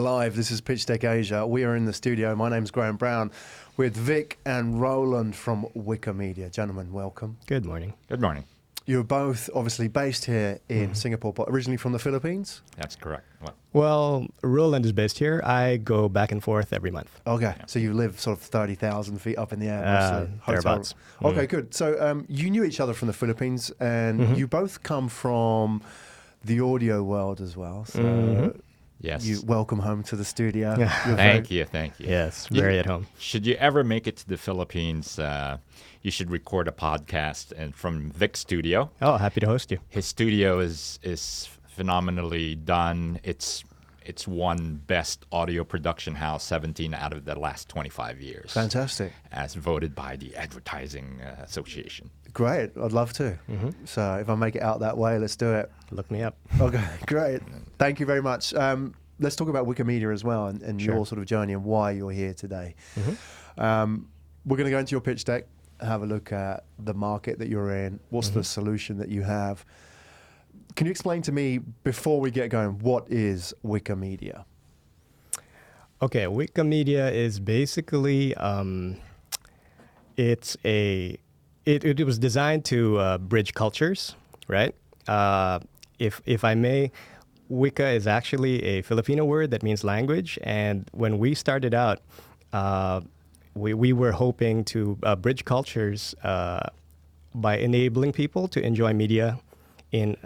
Live. This is Pitchdeck Asia. We are in the studio. My name's Graham Brown with Vic and Roland from Wika Media. Gentlemen, welcome. Good morning. Good morning. You're both obviously based here in Singapore, but originally from the Philippines? That's correct. Well, Roland is based here. I go back and forth every month. Okay, so you live sort of 30,000 feet up in the air. Thereabouts. Okay, good. So you knew each other from the Philippines, and you both come from the audio world as well. So Yes. you welcome home to the studio. Thank you. Yes, very at home. Should you ever make it to the Philippines, you should record a podcast and from Vic's studio. Oh, happy to host you. His studio is phenomenally done. It's won best audio production house 17 out of the last 25 years. Fantastic. As voted by the Advertising Association. Great. I'd love to. So if I make it out that way, let's do it. Look me up. Okay, great. Thank you very much. Let's talk about Wika Media as well and Sure. your sort of journey and why you're here today. We're going to go into your pitch deck, have a look at the market that you're in, what's the solution that you have. Can you explain to me, before we get going, what is Wika Media? Okay, Wika Media is basically, it was designed to bridge cultures, right? If I may, Wika is actually a Filipino word that means language. And when we started out, we were hoping to bridge cultures by enabling people to enjoy media in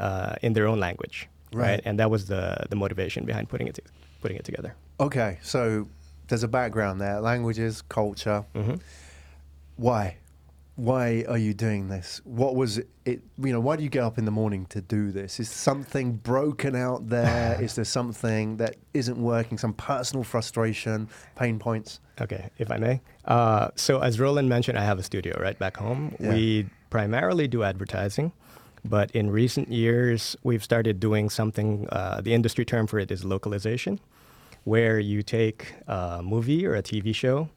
their own language, right? And that was the motivation behind putting it together. Okay, so there's a background there, languages, culture. Why? Why are you doing this? What was it? Why do you get up in the morning to do this? Is something broken out there? Is there something that isn't working? Some personal frustration, pain points? Okay, if I may. So as Roland mentioned, I have a studio right back home. Yeah. We primarily do advertising, but in recent years, we've started doing something, the industry term for it is localization, where you take a movie or a TV show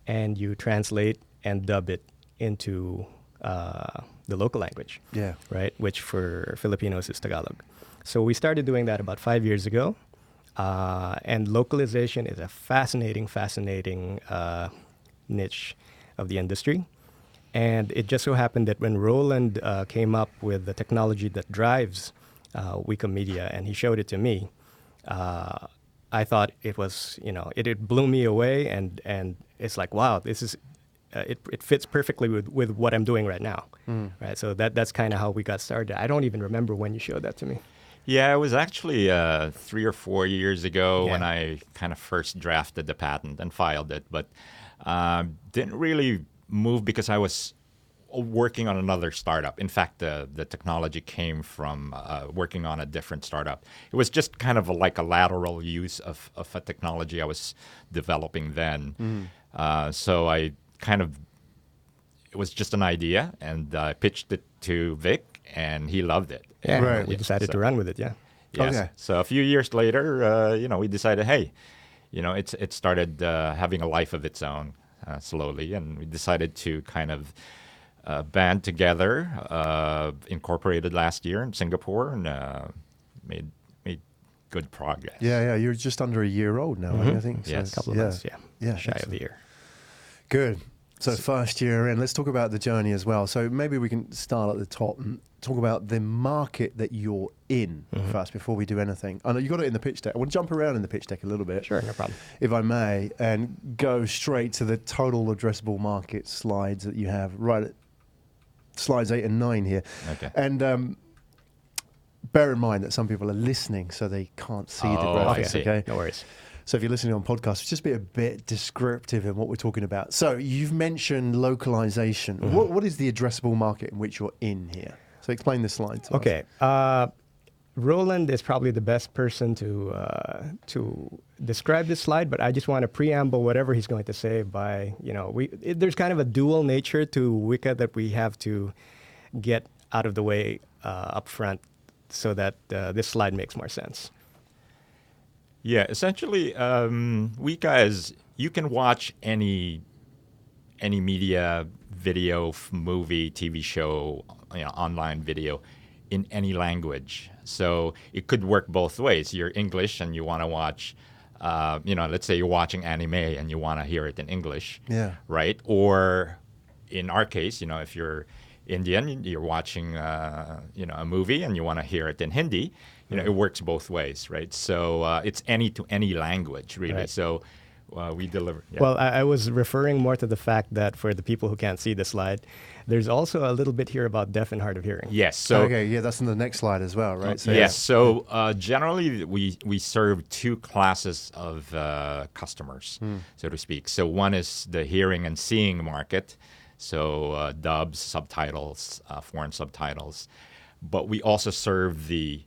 and you translate and dub it into the local language, right? Which for Filipinos is Tagalog. So we started doing that about 5 years ago. And localization is a fascinating niche of the industry. And it just so happened that when Roland came up with the technology that drives Wika Media, and he showed it to me, I thought it was, it blew me away, and it's like, wow, this is, it fits perfectly with what I'm doing right now, right? So that's kind of how we got started. I don't even remember when you showed that to me. Yeah, it was actually 3 or 4 years ago when I kind of first drafted the patent and filed it, but didn't really move because I was working on another startup. In fact, the technology came from working on a different startup. It was just kind of like a lateral use of a technology I was developing then. So I it was just an idea, and I pitched it to Vic, and he loved it. Yeah, Right. we decided to run with it, Yes. Okay. So a few years later, we decided, hey, it started having a life of its own slowly, and we decided to kind of band together, incorporated last year in Singapore, and made good progress. Yeah. You're just under a year old now, I think. Yes. a couple of months, Yeah, shy of the year. Good. So first year in, let's talk about the journey as well. So maybe we can start at the top and talk about the market that you're in first before we do anything. I know you got it in the pitch deck. I want to jump around in the pitch deck a little bit. Sure, no problem. If I may, and go straight to the total addressable market slides that you have right at slides 8 and 9 here. Okay. And bear in mind that some people are listening, so they can't see the Oh, I graphics, see. okay? No worries. So if you're listening on podcasts, just be a bit descriptive in what we're talking about. So you've mentioned localization. What is the addressable market in which you're in here? So explain the slide to us. Okay. Roland is probably the best person to describe this slide, but I just want to preamble whatever he's going to say by, there's kind of a dual nature to Wika that we have to get out of the way up front so that this slide makes more sense. Yeah, essentially, Wika is, you can watch any media, video, movie, TV show, online video in any language. So it could work both ways. You're English and you want to watch let's say you're watching anime and you want to hear it in English, Yeah. right? Or in our case, if you're Indian, you're watching, a movie and you want to hear it in Hindi, it works both ways, right? So it's any to any language, really. Right. So we deliver. Yeah. Well, I was referring more to the fact that for the people who can't see the slide, there's also a little bit here about deaf and hard of hearing. Yes. So Okay, yeah, that's in the next slide as well, right? So, yes. So generally, we serve two classes of customers, so to speak. So one is the hearing and seeing market, so dubs, subtitles, foreign subtitles, but we also serve the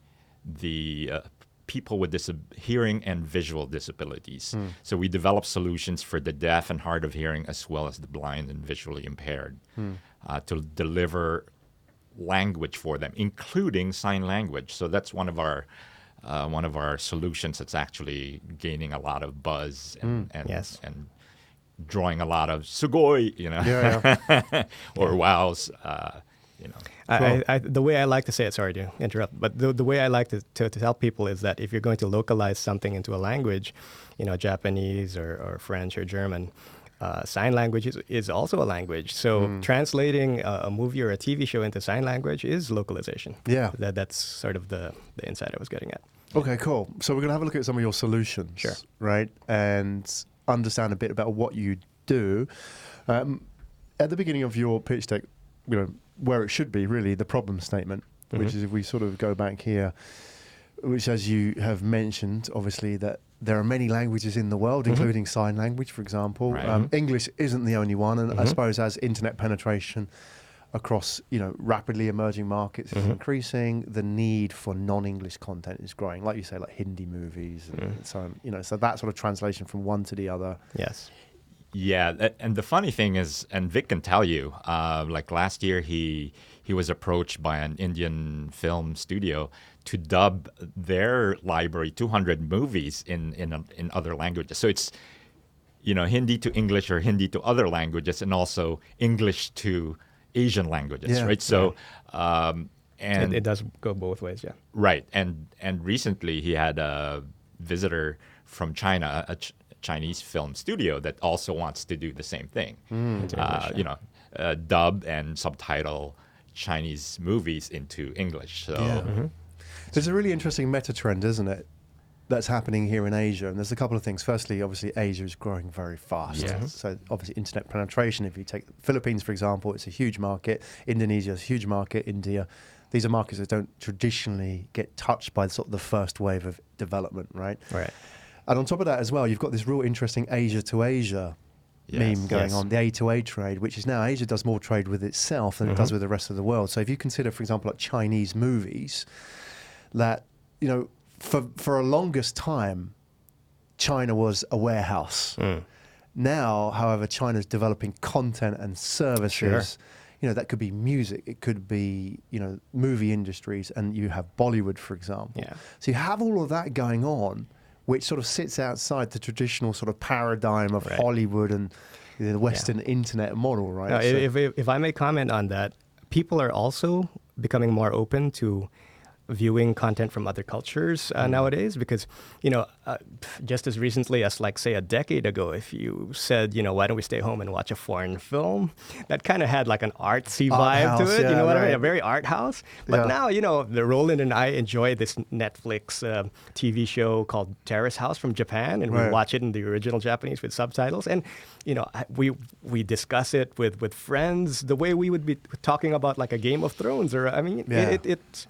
people with hearing and visual disabilities. So we develop solutions for the deaf and hard of hearing as well as the blind and visually impaired to deliver language for them, including sign language. So that's one of our solutions that's actually gaining a lot of buzz and Yes. and drawing a lot of sugoi, or wows, The way I like to say it, sorry to interrupt, but the way I like to tell people is that if you're going to localize something into a language, Japanese or French or German, sign language is also a language. So translating a movie or a TV show into sign language is localization. Yeah. That's sort of the insight I was getting at. Okay, cool. So we're going to have a look at some of your solutions, Sure. right? And understand a bit about what you do. At the beginning of your pitch deck, where it should be really the problem statement, which is if we sort of go back here, which as you have mentioned, obviously that there are many languages in the world, including sign language, for example. Right. English isn't the only one, and I suppose as internet penetration across rapidly emerging markets is increasing, the need for non-English content is growing. Like you say, like Hindi movies and so on. So that sort of translation from one to the other. Yes. Yeah, and the funny thing is, and Vic can tell you, like last year he was approached by an Indian film studio to dub their library 200 movies in other languages. So it's Hindi to English or Hindi to other languages, and also English to Asian languages, right? So and it does go both ways, yeah. Right, and recently he had a visitor from China, a Chinese film studio that also wants to do the same thing. Dub and subtitle Chinese movies into English. So There's a really interesting meta trend, isn't it, that's happening here in Asia? And there's a couple of things. Firstly, obviously, Asia is growing very fast. Yeah. So obviously, internet penetration, if you take the Philippines, for example, it's a huge market. Indonesia is a huge market. India. These are markets that don't traditionally get touched by sort of the first wave of development, right? Right. And on top of that as well, you've got this real interesting Asia to Asia meme going on, the A to A trade, which is now Asia does more trade with itself than it does with the rest of the world. So if you consider, for example, like Chinese movies, that, for a longest time, China was a warehouse. Now, however, China's developing content and services. That could be music, it could be, movie industries, and you have Bollywood, for example. Yeah. So you have all of that going on, which sort of sits outside the traditional sort of paradigm of Hollywood and the Western internet model, right? Now, So- if I may comment on that, people are also becoming more open to viewing content from other cultures nowadays, because just as recently as, like, say, a decade ago, if you said, why don't we stay home and watch a foreign film, that kind of had like an artsy vibe house, to it, yeah, what I right. mean, a very art house. But now, the Roland and I enjoy this Netflix TV show called Terrace House from Japan, and we watch it in the original Japanese with subtitles, and we discuss it with friends the way we would be talking about like a Game of Thrones, or it's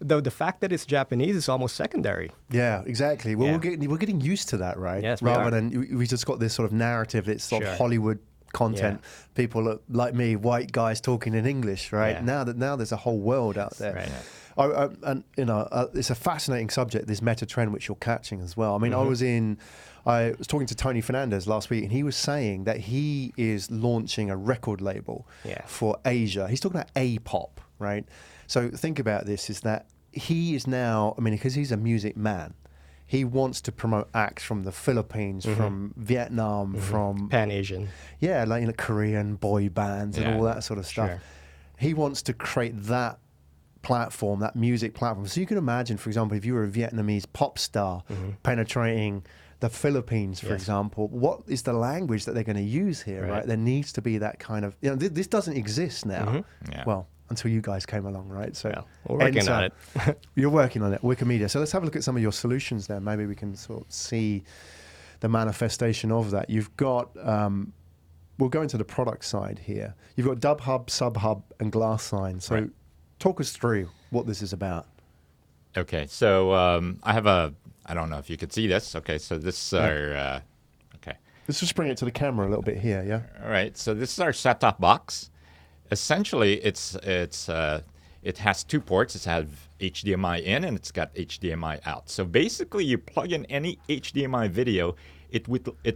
the fact that it's Japanese is almost secondary. Yeah, exactly. Well, Yeah. we're getting used to that, right? Yes, we Rather are. than we just got this sort of narrative. It's sort of Sure. Hollywood content. People like me, white guys talking in English, right? Yeah. Now there's a whole world out there. Right. And it's a fascinating subject, this meta trend which you're catching as well. I mean, I was talking to Tony Fernandez last week, and he was saying that he is launching a record label for Asia. He's talking about A-pop, right? So think about this: is that he is now, because he's a music man, he wants to promote acts from the Philippines, from Vietnam, from Pan-Asian. like Korean boy bands and all that sort of stuff. Sure. He wants to create that platform, that music platform. So you can imagine, for example, if you were a Vietnamese pop star penetrating the Philippines, for example, what is the language that they're going to use here, right? There needs to be that kind of, this doesn't exist now. Well, until you guys came along, right? So we're working on it. You're working on it, Wika Media. So let's have a look at some of your solutions there. Maybe we can sort of see the manifestation of that. You've got, we'll go into the product side here. You've got DubHub, SubHub, and GlassSign. So talk us through what this is about. Okay, so I have I don't know if you could see this. Okay, so this is our, Let's just bring it to the camera a little bit here, yeah? All right, so this is our set-top box. Essentially, it has 2 ports. It has HDMI in and it's got HDMI out. So basically, you plug in any HDMI video, it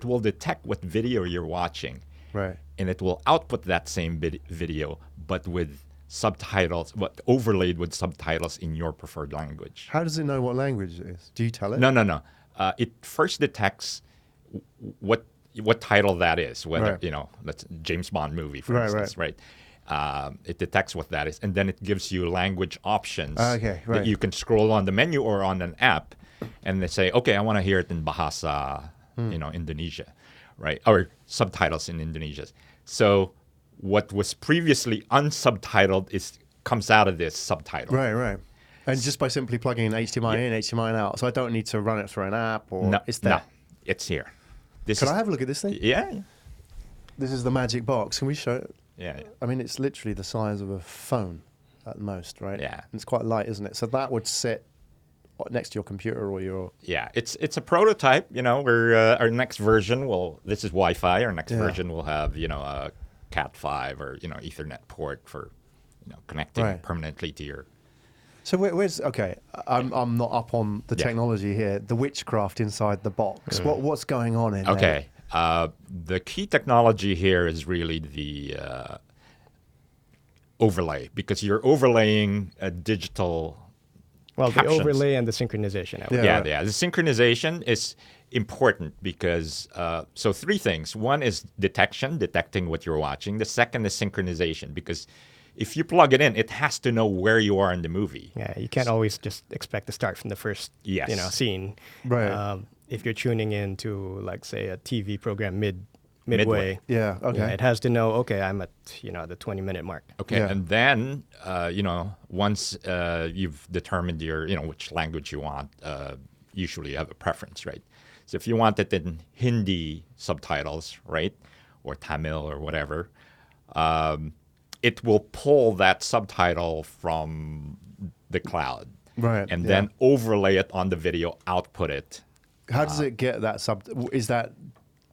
will detect what video you're watching. Right. And it will output that same video, but with subtitles, overlaid with subtitles in your preferred language. How does it know what language it is? Do you tell it? No. It first detects what title that is, whether, that's a James Bond movie, for instance, right? It detects what that is, and then it gives you language options that you can scroll on the menu or on an app, and they say, okay, I want to hear it in Bahasa, Indonesia, right? Or subtitles in Indonesia. So what was previously unsubtitled comes out of this subtitle. Right. And just by simply plugging in HDMI in, HDMI out, so I don't need to run it through an app or it's there. No, it's here. Can I have a look at this thing? Yeah. This is the magic box. Can we show it? Yeah. I mean, it's literally the size of a phone at most, right? Yeah. And it's quite light, isn't it? So that would sit next to your computer or your... Yeah, it's a prototype. Our next version this is Wi-Fi. Our next version will have, a Cat5 or, Ethernet port for, connecting permanently to your... So where's... Okay, I'm not up on the technology here. The witchcraft inside the box. What's going on in there? Okay. The key technology here is really the overlay, because you're overlaying a digital captions. The overlay and the synchronization. The synchronization is important because, so 3 things. One is detecting what you're watching. The second is synchronization, because if you plug it in, it has to know where you are in the movie. Yeah, you can't always just expect to start from the first scene. Right. If you're tuning into, like, say, a TV program midway. Yeah, okay. It has to know, okay, I'm at, the 20-minute mark. Okay, and then, once you've determined which language you want, usually you have a preference, right? So if you want it in Hindi subtitles, right, or Tamil or whatever, it will pull that subtitle from the cloud. Right. And then overlay it on the video, output it. How does it get that is that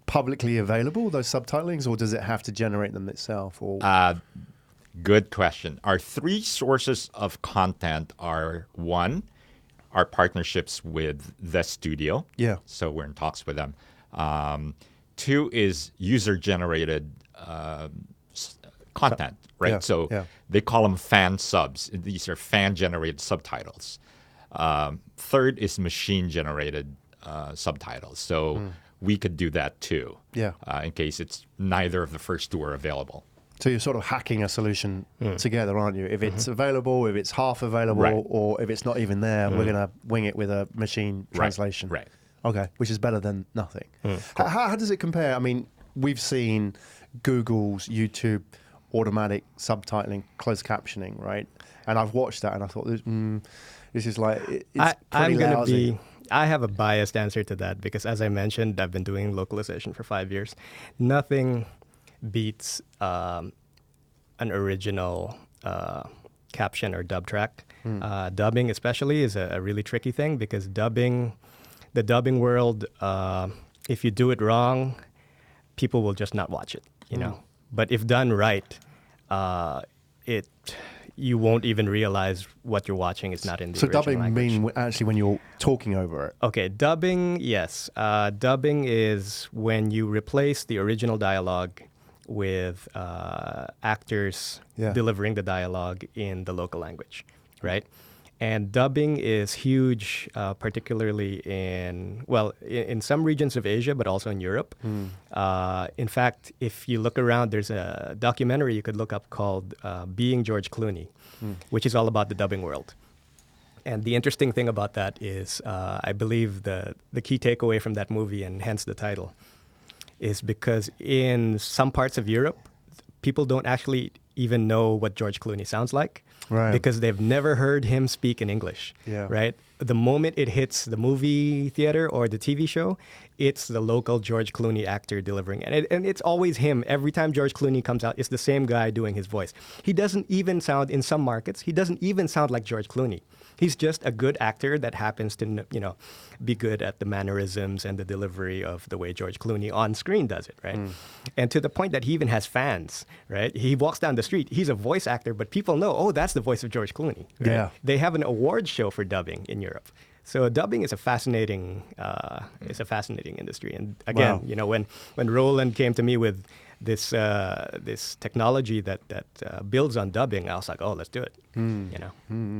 publicly available, those subtitlings, or does it have to generate them itself? Or good question. Our 3 sources of content are: 1, our partnerships with the studio. Yeah. So we're in talks with them. 2 is user-generated content, right? They call them fan subs. These are fan-generated subtitles. 3rd is machine-generated subtitles. So we could do that too. Yeah. In case it's neither of the first 2 are available. So you're sort of hacking a solution together, aren't you? If it's available, if it's half available, or if it's not even there, we're going to wing it with a machine translation. Right. Okay, which is better than nothing. How does it compare? I mean, we've seen Google's YouTube automatic subtitling, closed captioning, right? And I've watched that and I thought, this is like, it's pretty lousy. I have a biased answer to that because, as I mentioned, I've been doing localization for 5 years. Nothing beats an original caption or dub track. Dubbing especially is a really tricky thing because the dubbing world, if you do it wrong, people will just not watch it, But if done right, you won't even realize what you're watching is not in the original language. So dubbing mean actually when you're talking over it? Okay, dubbing, yes. Dubbing is when you replace the original dialogue with actors delivering the dialogue in the local language, right? And dubbing is huge, particularly in some regions of Asia, but also in Europe. In fact, if you look around, there's a documentary you could look up called Being George Clooney, which is all about the dubbing world. And the interesting thing about that is, I believe the key takeaway from that movie, and hence the title, is because in some parts of Europe, people don't actually even know what George Clooney sounds like, Right. because they've never heard him speak in English. Yeah. Right? The moment it hits the movie theater or the TV show, it's the local George Clooney actor delivering it. And it's always him. Every time George Clooney comes out, it's the same guy doing his voice. He doesn't even sound, in some markets, he doesn't even sound like George Clooney. He's just a good actor that happens to, be good at the mannerisms and the delivery of the way George Clooney on screen does it, right? And to the point that he even has fans, right? He walks down the street, he's a voice actor, but people know, oh, that's the voice of George Clooney. Right? Yeah. They have an award show for dubbing in Europe. So dubbing is a fascinating, industry. And again, Wow. When Roland came to me with this technology that builds on dubbing, I was like, oh, let's do it.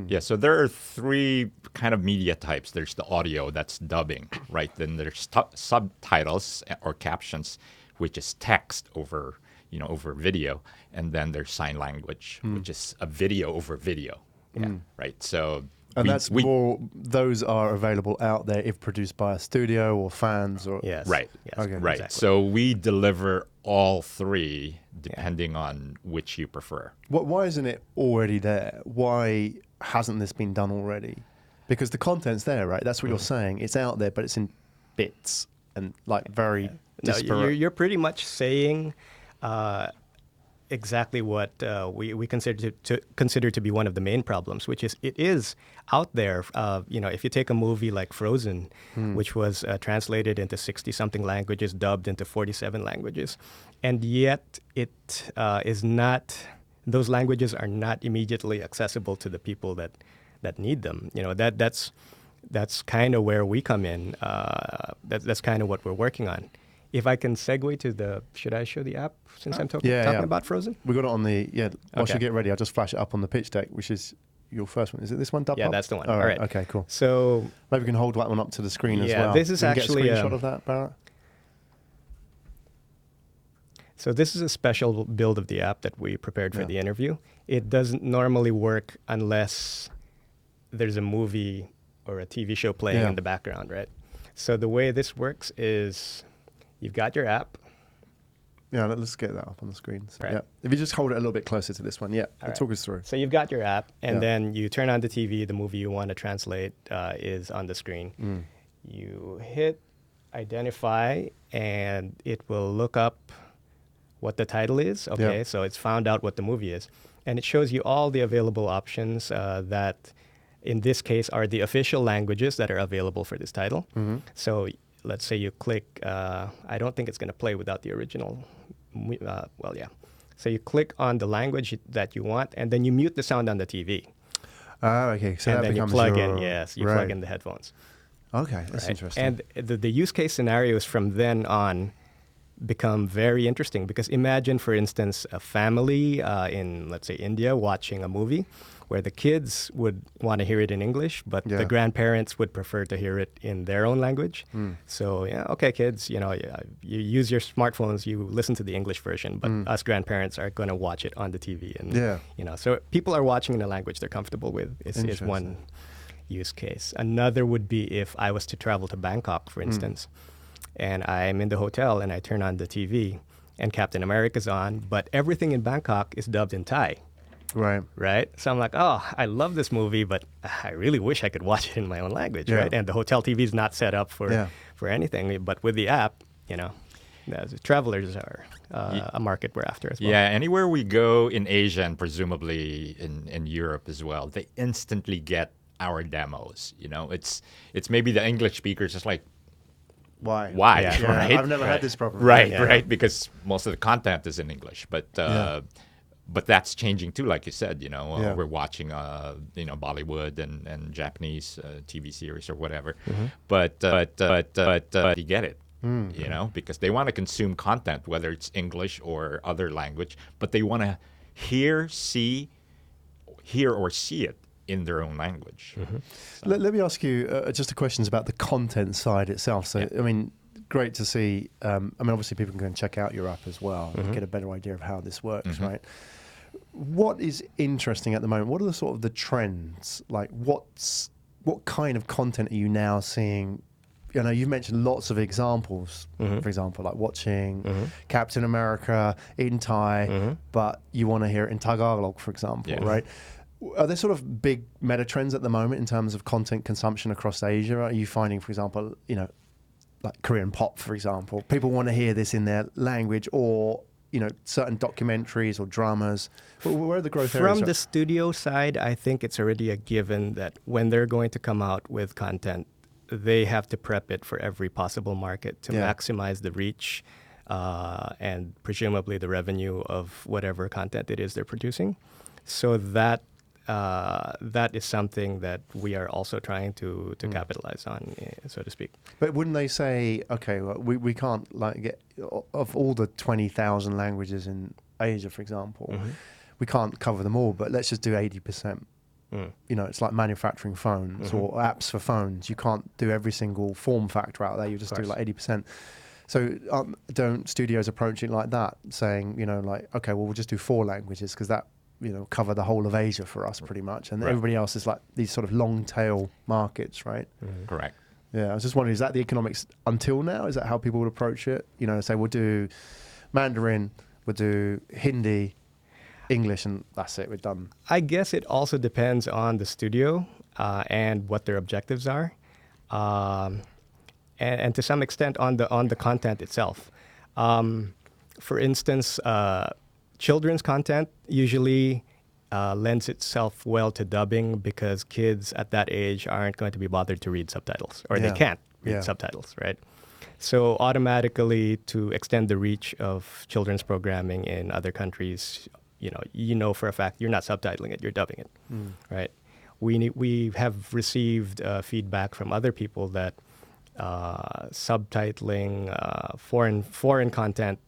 Yeah, so there are three kind of media types. There's the audio, that's dubbing, right? Then there's subtitles or captions, which is text over video, and then there's sign language, which is a video over video. Yeah, right. So. And those are available out there if produced by a studio or fans or... Yes. Right. Yes, Okay. Right. exactly. So we deliver all three depending on which you prefer. Why isn't it already there? Why hasn't this been done already? Because the content's there, right? That's what you're saying. It's out there, but it's in bits and very No, disparate. you're pretty much saying exactly what we consider to be one of the main problems, which is it is out there. If you take a movie like Frozen, which was translated into 60-something languages, dubbed into 47 languages, and yet it is not. Those languages are not immediately accessible to the people that need them. That's kind of where we come in. That's kind of what we're working on. If I can segue to should I show the app since I'm talking about Frozen? We got it on the, once Okay. you get ready, I'll just flash it up on the pitch deck, which is your first one. Is it this one, Dub Yeah, Pop? that's the one. All All right. Okay, cool. So Maybe we can hold that one up to the screen as Yeah, well. this is You can actually, get a screenshot of that, Barrett? So this is a special build of the app that we prepared for the interview. It doesn't normally work unless there's a movie or a TV show playing in the background, right? So the way this works is you've got your app. Yeah, let's get that up on the screen. So, Right. yeah. If you just hold it a little bit closer to this one. Yeah, All right. talk us through. So you've got your app, and Yeah. then you turn on the TV. The movie you want to translate is on the screen. You hit identify, and it will look up what the title is. Okay, Yeah. so it's found out what the movie is. And it shows you all the available options that, in this case, are the official languages that are available for this title. So let's say you click, I don't think it's going to play without the original. So you click on the language that you want, and then you mute the sound on the TV. Okay. So And that then you becomes plug your... in, you right. plug in the headphones. Okay, that's Right? interesting. And the use case scenarios from then on become very interesting, because imagine, for instance, a family in, let's say, India watching a movie where the kids would want to hear it in English, but the grandparents would prefer to hear it in their own language. So, okay, kids, you use your smartphones, you listen to the English version, but us grandparents are going to watch it on the TV. And, so people are watching in a language they're comfortable with is one use case. Another would be if I was to travel to Bangkok, for instance, and I'm in the hotel and I turn on the TV and Captain America's on, but everything in Bangkok is dubbed in Thai. Right? So I'm like, oh, I love this movie, but I really wish I could watch it in my own language, right? And the hotel TV is not set up for anything. But with the app, the travelers are a market we're after as well. Yeah, anywhere we go in Asia and presumably in Europe as well, they instantly get our demos. It's maybe the English speakers just like, Why? Yeah. Right? I've never had this problem. Right, because most of the content is in English, but that's changing too. Like you said, we're watching Bollywood and Japanese TV series or whatever, but you get it, because they want to consume content, whether it's English or other language, but they want to hear or see it in their own language. Let me ask you just a questions about the content side itself. So, I mean, great to see. Obviously, people can go and check out your app as well and get a better idea of how this works, right? What is interesting at the moment? What are the sort of the trends? Like, what's what kind of content are you now seeing? You know, you've mentioned lots of examples, for example, like watching Captain America in Thai, but you want to hear it in Tagalog, for example, right? Are there sort of big meta trends at the moment in terms of content consumption across Asia? Are you finding, for example, you know, like Korean pop, for example, people want to hear this in their language, or, you know, certain documentaries or dramas? Where are the growth areas? From the studio side, I think it's already a given that when they're going to come out with content, they have to prep it for every possible market to maximize the reach and presumably the revenue of whatever content it is they're producing. So that is something that we are also trying to capitalize on, so to speak. But wouldn't they say, okay, well, we can't like get of all the 20,000 languages in Asia, for example, we can't cover them all, but let's just do 80%. You know, it's like manufacturing phones or apps for phones. You can't do every single form factor out there. You just do like 80%. So don't studios approach it like that, saying, you know, like, okay, well, we'll just do 4 languages because that, you know, cover the whole of Asia for us pretty much. And everybody else is like these sort of long tail markets, right? Correct. Yeah, I was just wondering, is that the economics until now? Is that how people would approach it? You know, say we'll do Mandarin, we'll do Hindi, English, and that's it, we're done. I guess it also depends on the studio and what their objectives are, and to some extent on the content itself. For instance, children's content usually lends itself well to dubbing because kids at that age aren't going to be bothered to read subtitles, or they can't read subtitles, right? So automatically, to extend the reach of children's programming in other countries, you know for a fact you're not subtitling it, you're dubbing it, right? We have received feedback from other people that subtitling foreign content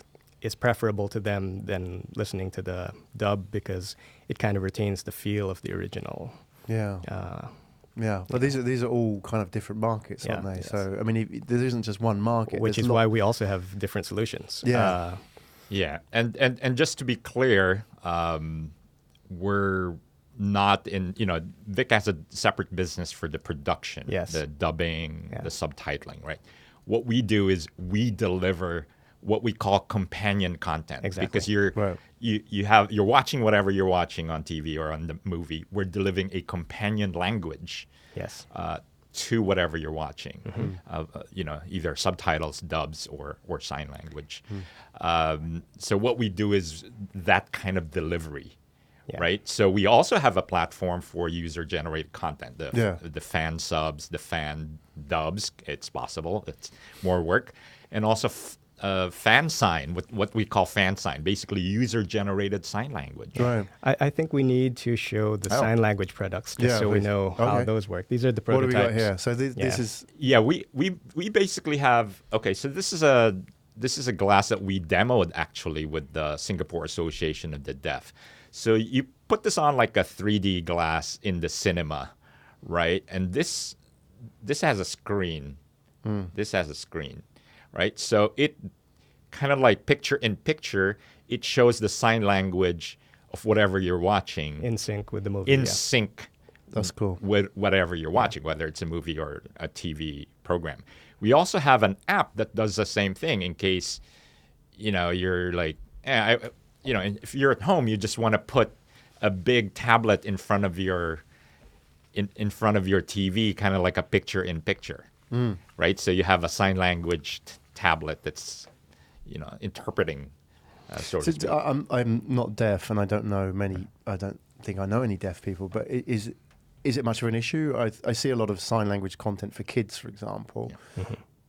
is preferable to them than listening to the dub because it kind of retains the feel of the original. But these are all kind of different markets, aren't they? Yes. So I mean, there isn't just one market, which is why we also have different solutions. And just to be clear, we're not in, Vic has a separate business for the production, the dubbing, the subtitling, right? What we do is we deliver what we call companion content. Exactly. Because you're watching whatever you're watching on TV or on the movie. We're delivering a companion language to whatever you're watching. Either subtitles, dubs, or sign language. So what we do is that kind of delivery. Right. So we also have a platform for user-generated content, the fan subs, the fan dubs. It's possible. It's more work, and also fan sign, what we call fan sign, basically user-generated sign language. Right. I think we need to show the sign language products just so we know how those work. These are the prototypes. What do we got here? So this is we basically have so this is a glass that we demoed actually with the Singapore Association of the Deaf. So you put this on like a 3D glass in the cinema, right? And this has a screen. This has a screen, right? So it kind of like picture in picture, it shows the sign language of whatever you're watching. In sync with the movie. In sync. That's cool. With whatever you're watching, whether it's a movie or a TV program. We also have an app that does the same thing in case, you're like, if you're at home, you just want to put a big tablet in front of your TV, kind of like a picture in picture, right? So you have a sign language tablet that's, interpreting. I'm not deaf, and I don't know many. I don't think I know any deaf people. But is it much of an issue? I see a lot of sign language content for kids, for example.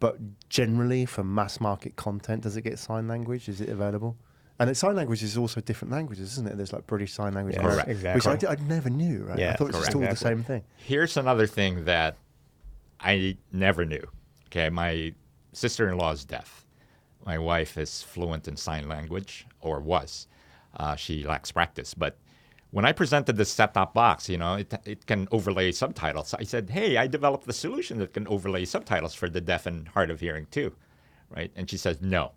But generally, for mass market content, does it get sign language? Is it available? And sign language is also different languages, isn't it? There's like British Sign Language, exactly. Which I never knew, right? I thought it was all the same thing. Here's another thing that I never knew. Okay, my sister-in-law is deaf. My wife is fluent in sign language, or was. She lacks practice. But when I presented this set-top box, it can overlay subtitles. I said, hey, I developed the solution that can overlay subtitles for the deaf and hard of hearing too, right? And she says, no.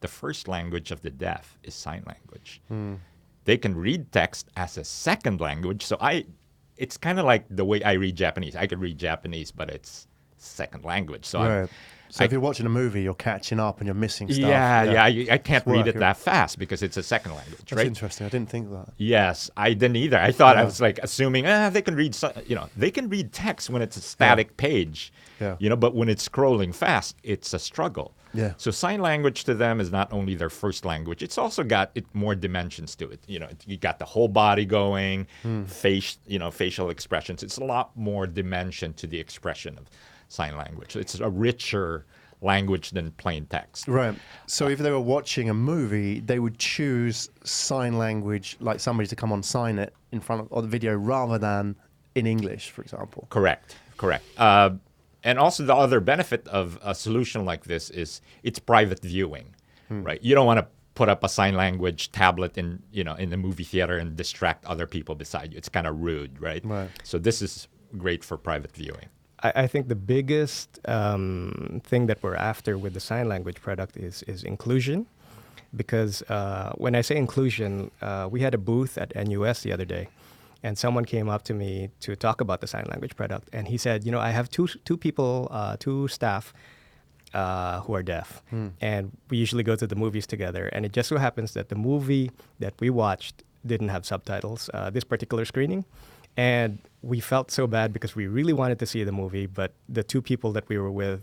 The first language of the deaf is sign language. They can read text as a second language. So I it's kind of like the way I read Japanese. I could read Japanese, but it's second language. So Right. So if you're watching a movie, you're catching up and you're missing stuff. I can't read it working. that fast because it's a second language, That's right? interesting. I didn't think that. Yes, I didn't either. I thought I was like assuming they can read, they can read text when it's a static page, but when it's scrolling fast, it's a struggle. Yeah. So sign language to them is not only their first language; it's also got more dimensions to it. You got the whole body going, facial expressions. It's a lot more dimension to the expression of sign language. It's a richer language than plain text. Right. So if they were watching a movie, they would choose sign language, like somebody to come on sign it in front of the video rather than in English, for example. Correct. And also the other benefit of a solution like this is it's private viewing, right? You don't want to put up a sign language tablet in the movie theater and distract other people beside you. It's kind of rude, right? So this is great for private viewing. I think the biggest thing that we're after with the sign language product is inclusion. Because when I say inclusion, we had a booth at NUS the other day, and someone came up to me to talk about the sign language product. And he said, I have two staff who are deaf. And we usually go to the movies together. And it just so happens that the movie that we watched didn't have subtitles, this particular screening. And we felt so bad because we really wanted to see the movie, but the two people that we were with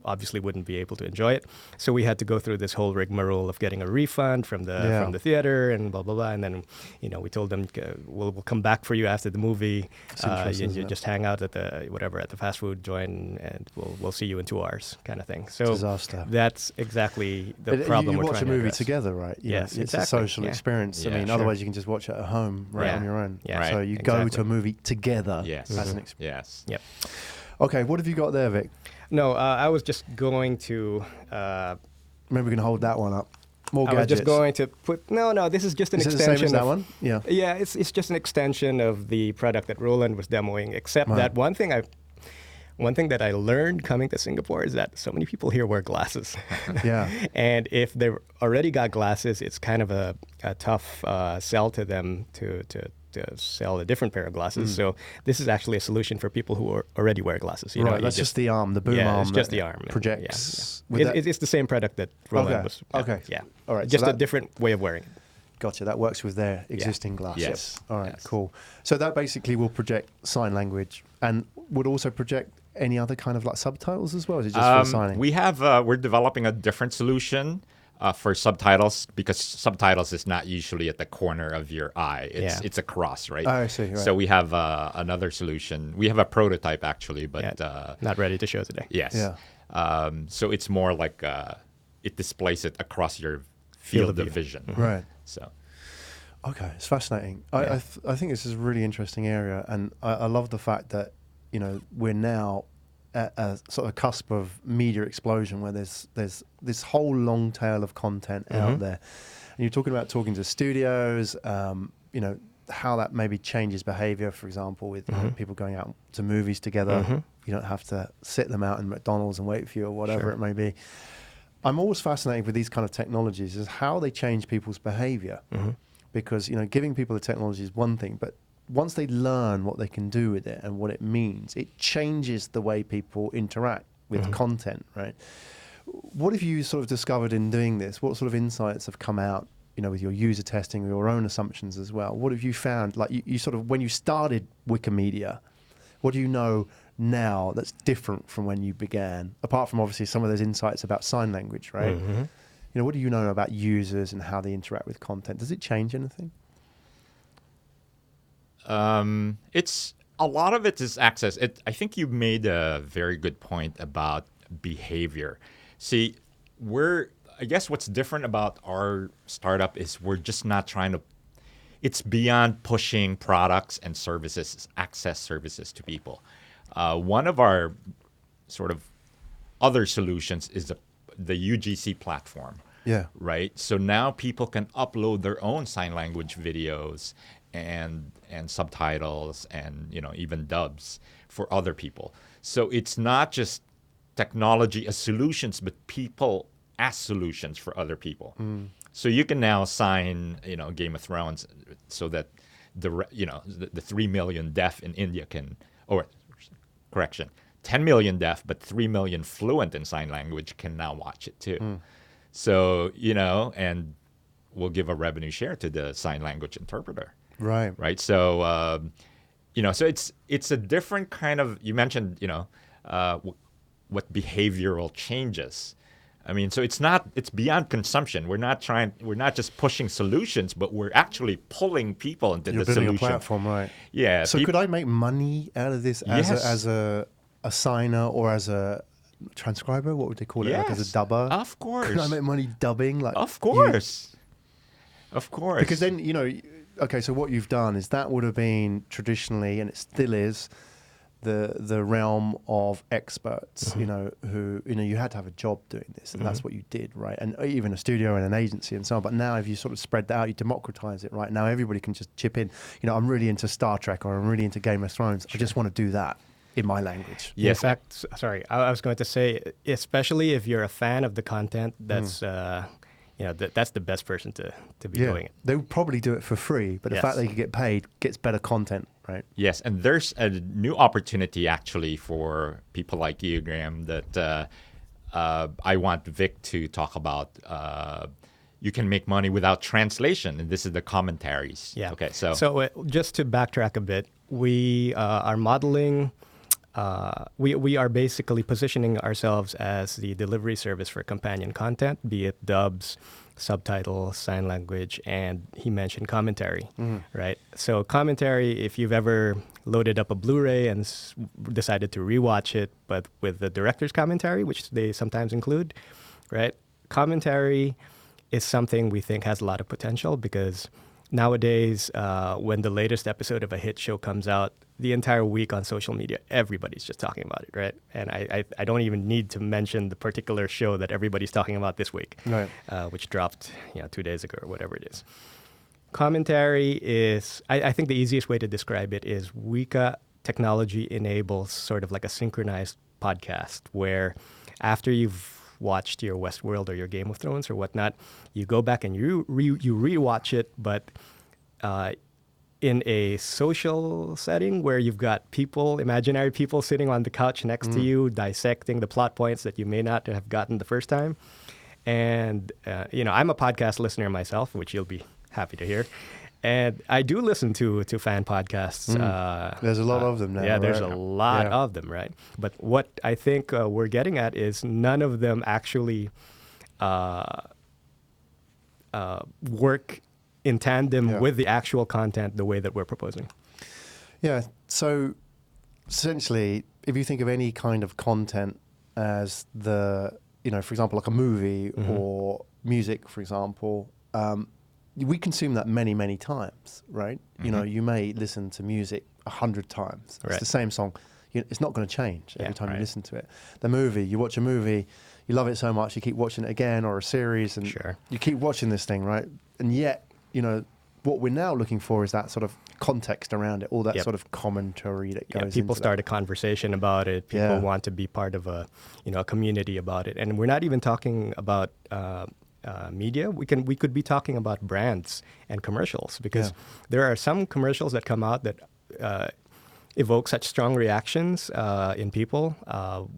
obviously wouldn't be able to enjoy it. So we had to go through this whole rigmarole of getting a refund from the theater and blah, blah, blah. And then, we told them, we'll come back for you after the movie. You just hang out at the fast food joint, and we'll see you in 2 hours kind of thing. So disaster. That's exactly the problem we're trying to address. You watch a movie together, right? Yes, it's a social experience. Yeah, otherwise you can just watch it at home on your own. Yeah. So you go to a movie together as an experience. Yes. Yep. Okay, what have you got there, Vic? No, I was just going to... Maybe we can hold that one up. More gadgets. I was just going to put... No, this is just an extension. Is it the same as that one? Yeah. Yeah, it's just an extension of the product that Roland was demoing, except that one thing that I learned coming to Singapore is that so many people here wear glasses. Yeah. And if they've already got glasses, it's kind of a tough sell to them to sell a different pair of glasses. So this is actually a solution for people who already wear glasses. That's just the arm, the boom arm. It's just the arm. Projects. It's the same product that Roland was. Okay. Yeah. All right. Just a different way of wearing it. Gotcha. That works with their existing glasses. Yes. All right. Yes. Cool. So that basically will project sign language and would also project any other kind of like subtitles as well? Is it just for signing? We're developing a different solution for subtitles, because subtitles is not usually at the corner of your eye. It's across, right? Oh, I see. Right. So we have another solution. We have a prototype actually, but not ready to show today. Yes. Yeah. So it's more like it displays it across your field of vision. Right. So. Okay, it's fascinating. I think this is a really interesting area, and I love the fact that we're now at a sort of cusp of media explosion where there's this whole long tail of content out there, and you're talking to studios, how that maybe changes behavior. For example, with people going out to movies together, you don't have to sit them out in McDonald's and wait for you or whatever it may be. I'm always fascinated with these kind of technologies is how they change people's behavior, because giving people the technology is one thing, but once they learn what they can do with it and what it means, it changes the way people interact with content, right? What have you sort of discovered in doing this? What sort of insights have come out, with your user testing, your own assumptions as well? What have you found? Like you sort of, when you started Wika Media, what do you know now that's different from when you began? Apart from obviously some of those insights about sign language, right? What do you know about users and how they interact with content? Does it change anything? It's a lot of it is access. I think you made a very good point about behavior. See, I guess what's different about our startup is we're just not trying to. It's beyond pushing products and services, access services to people. One of our sort of other solutions is the UGC platform. Yeah. Right. So now people can upload their own sign language videos and subtitles and even dubs for other people. So it's not just technology as solutions, but people as solutions for other people. So you can now sign Game of Thrones so that the 3 million deaf in India can, or correction, 10 million deaf, but 3 million fluent in sign language can now watch it too. So, and we'll give a revenue share to the sign language interpreter. Right. So, so it's a different kind of, you mentioned, what behavioral changes. I mean, so it's beyond consumption. We're not just pushing solutions, but we're actually pulling people into the solution. You're building a platform, right? Yeah. So could I make money out of this as a signer or as a transcriber? What would they call it? Like as a dubber? Of course. Could I make money dubbing? Of course. Of course. Because then, okay, so what you've done is that would have been traditionally, and it still is, the realm of experts, who, you had to have a job doing this, and that's what you did, right? And even a studio and an agency and so on. But now if you sort of spread that out, you democratize it, right? Now everybody can just chip in. I'm really into Star Trek, or I'm really into Game of Thrones. I just want to do that in my language. Yes. In fact, sorry, I was going to say, especially if you're a fan of the content, that's that's the best person to be doing it. They would probably do it for free, but the fact they can get paid gets better content, right? Yes, and there's a new opportunity actually for people like you, Graham, that I want Vic to talk about. You can make money without translation, and this is the commentaries. Yeah. Okay. So just to backtrack a bit, we are modeling. We are basically positioning ourselves as the delivery service for companion content, be it dubs, subtitles, sign language, and he mentioned commentary, right? So commentary, if you've ever loaded up a Blu-ray and decided to rewatch it, but with the director's commentary, which they sometimes include, right? Commentary is something we think has a lot of potential because nowadays, when the latest episode of a hit show comes out, the entire week on social media, everybody's just talking about it, right? And I don't even need to mention the particular show that everybody's talking about this week, right? Which dropped 2 days ago or whatever it is. Commentary is, I think the easiest way to describe it is Wika technology enables sort of like a synchronized podcast where after you've watched your Westworld or your Game of Thrones or whatnot, you go back and you rewatch it, but in a social setting where you've got people, imaginary people sitting on the couch next to you, dissecting the plot points that you may not have gotten the first time. And, I'm a podcast listener myself, which you'll be happy to hear. And I do listen to fan podcasts. There's a lot of them now. Yeah, there's right? a lot of them, right? But what I think we're getting at is none of them actually work in tandem with the actual content the way that we're proposing. Yeah, so essentially, if you think of any kind of content as for example, like a movie or music, for example, we consume that many, many times, right? You may listen to music 100 times. It's the same song. It's not going to change every time you listen to it. The movie, you watch a movie, you love it so much, you keep watching it again, or a series, and you keep watching this thing, right? And yet, what we're now looking for is that sort of context around it, all that sort of commentary that goes into people start a conversation about it. People want to be part of a community about it. And we're not even talking about media. We could be talking about brands and commercials because there are some commercials that come out that evoke such strong reactions in people,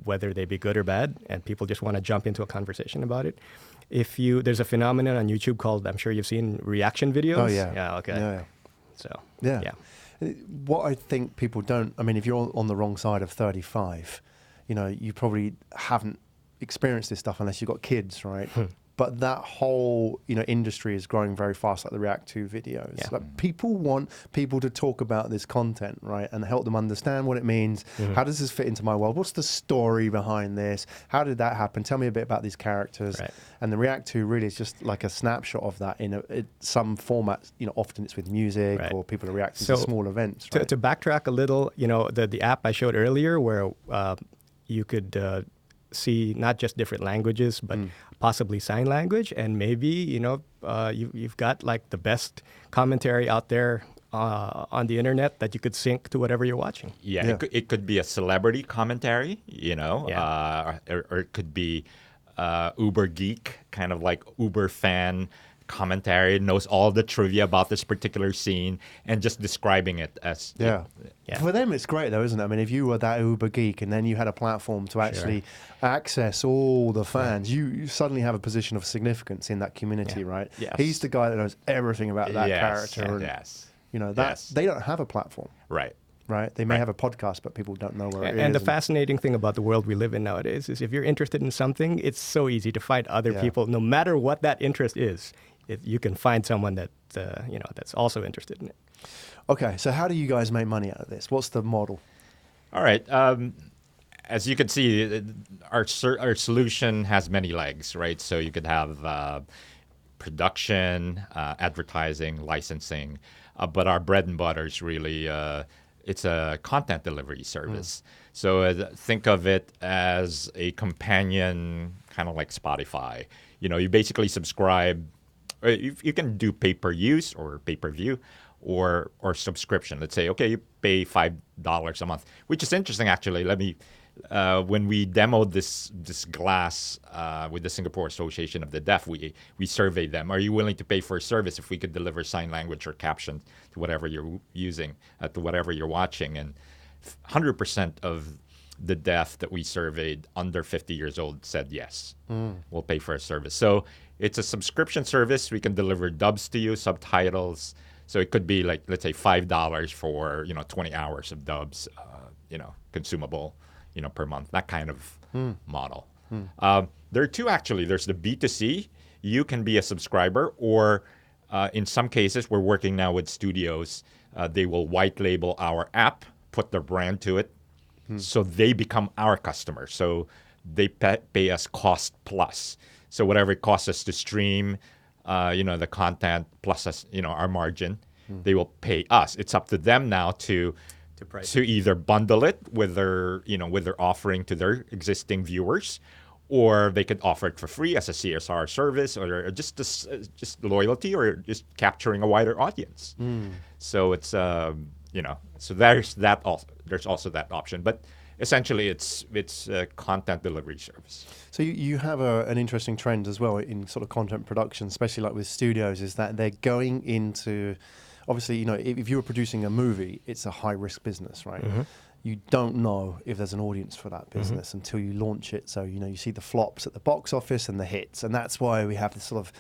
whether they be good or bad, and people just want to jump into a conversation about it. There's a phenomenon on YouTube called, I'm sure you've seen, reaction videos. Oh, yeah. Yeah, okay. Yeah. So, yeah. What I think people don't, if you're on the wrong side of 35, you probably haven't experienced this stuff unless you've got kids, right? But that whole, industry is growing very fast, like the React to videos. Yeah. Like people want people to talk about this content, right, and help them understand what it means. How does this fit into my world? What's the story behind this? How did that happen? Tell me a bit about these characters. Right. And the React to really is just like a snapshot of that in some format. Often it's with music or people are reacting to small events. Right? To backtrack a little, the app I showed earlier where you could see not just different languages, but possibly sign language, and maybe you've got like the best commentary out there on the internet that you could sync to whatever you're watching. Yeah. It could be a celebrity commentary, or it could be Uber geek, kind of like Uber fan commentary, knows all the trivia about this particular scene, and just describing it as Yeah. For them, it's great though, isn't it? I mean, if you were that uber geek and then you had a platform to actually access all the fans, you suddenly have a position of significance in that community, right? Yes. He's the guy that knows everything about that character. And, you know, that they don't have a platform. Right. Right? They may have a podcast, but people don't know where it is. And the fascinating thing about the world we live in nowadays is if you're interested in something, it's so easy to find other people, no matter what that interest is. You can find someone that, that's also interested in it. Okay, so how do you guys make money out of this? What's the model? All right. As you can see, our solution has many legs, right? So you could have production, advertising, licensing, but our bread and butter is really it's a content delivery service. So think of it as a companion, kind of like Spotify. You know, you basically subscribe. You can do pay-per-use or pay-per-view or subscription. Let's say, okay, you pay $5 a month, which is interesting, actually. Let me, when we demoed this glass with the Singapore Association of the Deaf, we surveyed them. Are you willing to pay for a service if we could deliver sign language or caption to whatever you're using, to whatever you're watching? And 100% of the deaf that we surveyed under 50 years old said yes, we'll pay for a service. So it's a subscription service. We can deliver dubs to you, subtitles. So it could be like, let's say $5 for, 20 hours of dubs, consumable, per month, that kind of model. There are two, actually. There's the B2C. You can be a subscriber, or in some cases, we're working now with studios. They will white label our app, put their brand to it, so they become our customer. So they pay us cost plus. So whatever it costs us to stream, the content plus us, our margin, they will pay us. It's up to them now to either bundle it with their offering to their existing viewers, or they could offer it for free as a CSR service, or just loyalty, or just capturing a wider audience. So it's so there's that also. There's also that option, but essentially it's a content delivery service. So you have an interesting trend as well in sort of content production, especially like with studios, is that they're going into, obviously, if you were producing a movie, it's a high risk business, right? You don't know if there's an audience for that business until you launch it. So, you see the flops at the box office and the hits. And that's why we have this sort of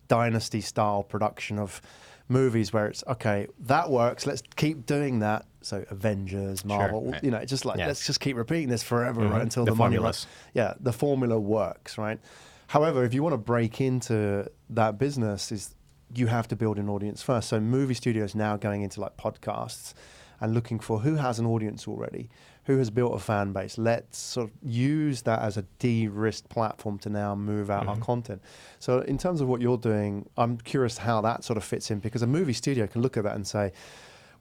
dynasty style production of movies where it's, okay, that works, let's keep doing that. So Avengers, Marvel, just like, let's just keep repeating this forever, right? Until the money runs. Yeah, the formula works, right? However, if you want to break into that business, you have to build an audience first. So movie studios now going into like podcasts and looking for who has an audience already, who has built a fan base. Let's sort of use that as a de-risked platform to now move out our content. So in terms of what you're doing, I'm curious how that sort of fits in, because a movie studio can look at that and say,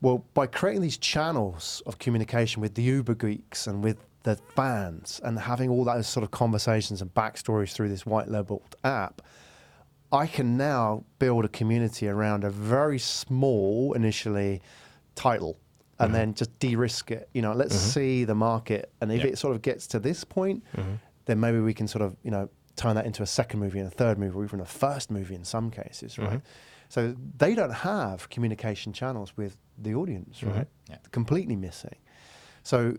well, by creating these channels of communication with the uber geeks and with the fans and having all those sort of conversations and backstories through this white labeled app, I can now build a community around a very small, initially, title, and then just de-risk it. Let's see the market. And if it sort of gets to this point, then maybe we can sort of, turn that into a second movie and a third movie, or even a first movie in some cases, right? So they don't have communication channels with the audience, right? Completely missing. So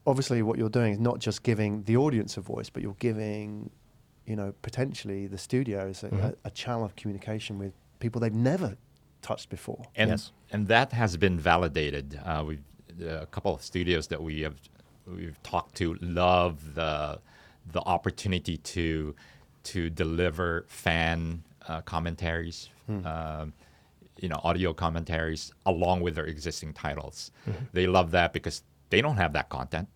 obviously what you're doing is not just giving the audience a voice, but you're giving, potentially the studios a channel of communication with people they've never touched before. And that has been validated. We've a couple of studios that we've talked to love the opportunity to deliver fan commentaries, audio commentaries along with their existing titles. They love that because they don't have that content,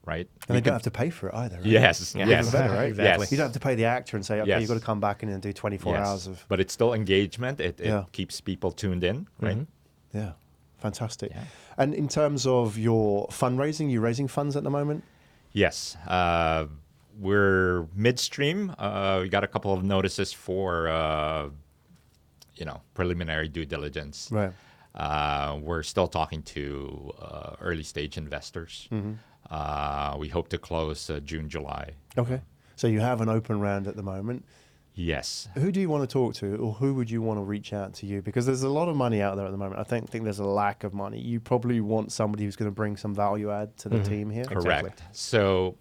right? And they don't have to pay for it either, right? Yes. Even better, right? Exactly. You don't have to pay the actor and say, okay, you've got to come back in and do 24 hours of... But it's still engagement. It keeps people tuned in, right? Yeah, fantastic. Yeah. And in terms of your fundraising, you raising funds at the moment? Yes. We're midstream. We got a couple of notices for, preliminary due diligence. Right. We're still talking to early stage investors. We hope to close June, July. Okay. So you have an open round at the moment. Yes. Who do you want to talk to, or who would you want to reach out to you? Because there's a lot of money out there at the moment. I don't think there's a lack of money. You probably want somebody who's going to bring some value add to the team here. Correct. Exactly. So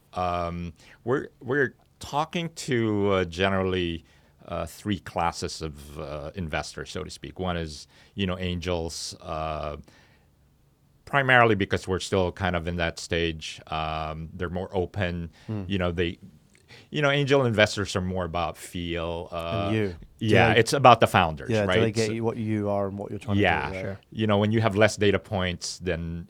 we're talking to generally three classes of investors, so to speak. One is angels, primarily because we're still kind of in that stage. They're more open. Angel investors are more about feel. And you. Yeah, it's about the founders, Yeah, right? do they get you what you are and what you're trying to do? Yeah, sure. When you have less data points, then,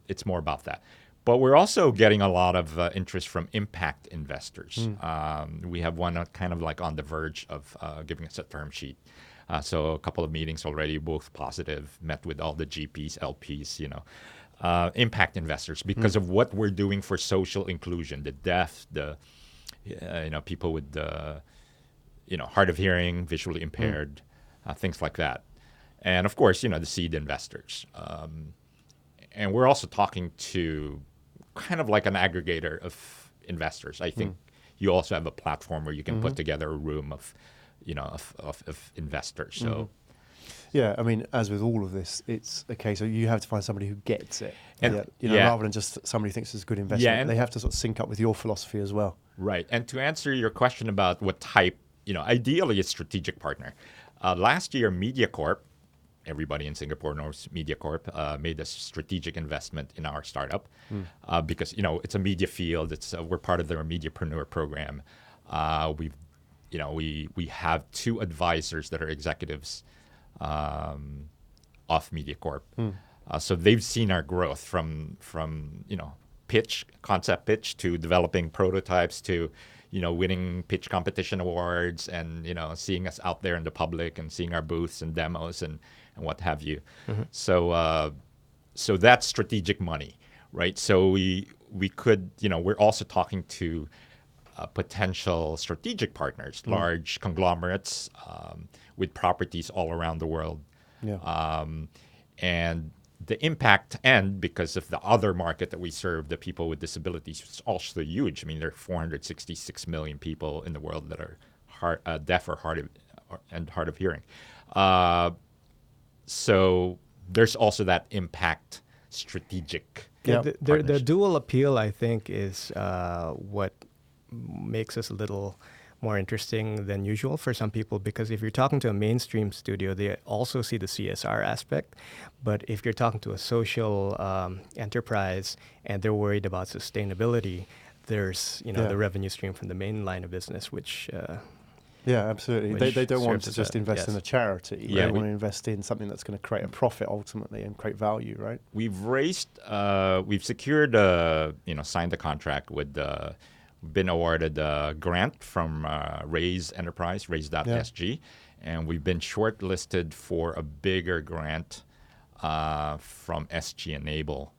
it's more about that. But we're also getting a lot of interest from impact investors. We have one kind of like on the verge of giving us a term sheet. So a couple of meetings already, both positive, met with all the GPs, LPs, impact investors because of what we're doing for social inclusion, the deaf, the people with hard of hearing, visually impaired, things like that. And of course, the seed investors. And we're also talking to kind of like an aggregator of investors. I think you also have a platform where you can put together a room of investors. So. Yeah, I mean, as with all of this, it's a case of you have to find somebody who gets it. And, rather than just somebody who thinks it's a good investment. Yeah, and they have to sort of sync up with your philosophy as well. Right. And to answer your question about what type, ideally a strategic partner. Last year, MediaCorp, everybody in Singapore knows MediaCorp, made a strategic investment in our startup because, it's a media field. We're part of their Mediapreneur program. We have two advisors that are executives off MediaCorp. So they've seen our growth from concept pitch to developing prototypes to winning pitch competition awards and seeing us out there in the public and seeing our booths and demos and what have you. So that's strategic money, right? So we could we're also talking to potential strategic partners, large conglomerates with properties all around the world. And the impact end, because of the other market that we serve, the people with disabilities, is also huge. I mean, there are 466 million people in the world that are deaf or hard of hearing. So there's also that impact strategic. Yeah, the dual appeal, I think, is what makes us a little more interesting than usual for some people, because if you're talking to a mainstream studio, they also see the CSR aspect. But if you're talking to a social enterprise and they're worried about sustainability, there's the revenue stream from the main line of business, which absolutely. They don't want to just invest in a charity. Yeah, they want to invest in something that's going to create a profit ultimately and create value, right? We've secured, signed a contract with been awarded a grant from Raise Enterprise, Raise.SG, and we've been shortlisted for a bigger grant from SG Enable.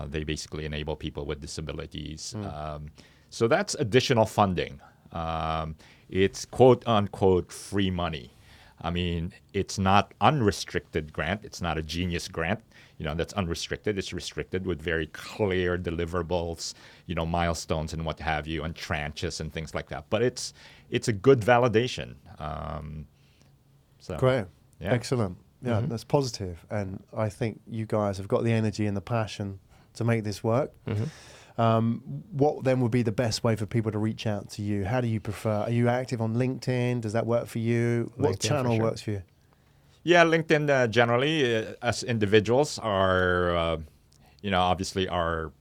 They basically enable people with disabilities. So that's additional funding. It's quote-unquote free money. I mean, it's not unrestricted grant. It's not a genius grant. That's unrestricted. It's restricted with very clear deliverables, milestones and what have you, and tranches and things like that. But it's a good validation. Great. Yeah. Excellent. Yeah, that's positive. And I think you guys have got the energy and the passion to make this work. What then would be the best way for people to reach out to you? How do you prefer? Are you active on LinkedIn? Does that work for you? What channel works for you? Yeah, LinkedIn generally, as individuals, are, obviously our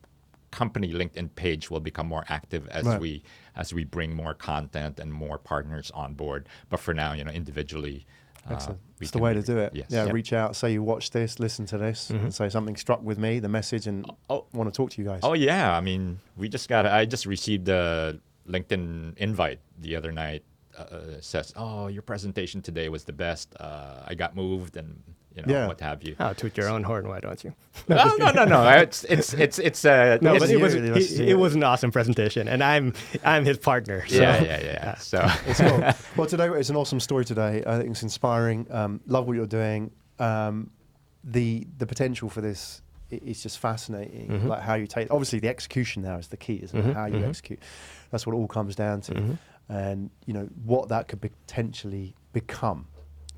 company LinkedIn page will become more active as we bring more content and more partners on board. But for now, individually, excellent. It's the way to do it. Yes. Yeah, reach out, say you watch this, listen to this, and say something struck with me, the message, and want to talk to you guys. Oh yeah, I mean, I just received a LinkedIn invite the other night. Says, your presentation today was the best. I got moved and what have you. Oh, toot your own horn, why don't you? No. It's no, but it was an awesome presentation, and I'm his partner. So. Yeah. So it's cool. Well, today it's an awesome story today. I think it's inspiring. Love what you're doing. The potential for this is just fascinating. Like how you take. Obviously, the execution now is the key, isn't it? How you execute. That's what it all comes down to. and what that could potentially become.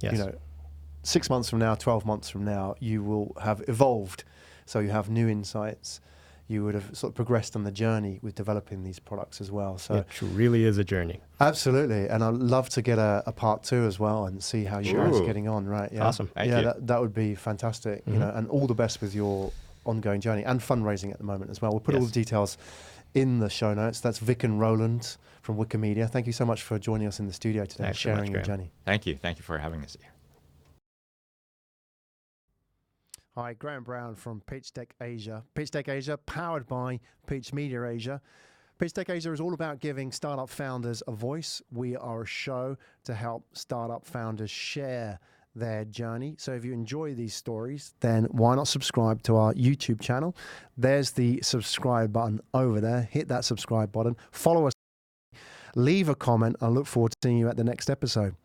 Yes. 6 months from now, 12 months from now, you will have evolved. So you have new insights. You would have sort of progressed on the journey with developing these products as well. So it really is a journey. Absolutely. And I'd love to get a part 2 as well and see how you guys are getting on, right? Yeah. Awesome. Thank you. That would be fantastic, and all the best with your ongoing journey and fundraising at the moment as well. We'll put all the details in the show notes. That's Vic and Roland from Wika Media. Thank you so much for joining us in the studio today and sharing your journey. Thank you. Thank you for having us here. Hi, Graham Brown from Pitchdeck Asia. Pitchdeck Asia, powered by Pitch Media Asia. Pitchdeck Asia is all about giving startup founders a voice. We are a show to help startup founders share their journey. So if you enjoy these stories, then why not subscribe to our YouTube channel? There's the subscribe button over there. Hit that subscribe button. Follow us. Leave a comment. I look forward to seeing you at the next episode.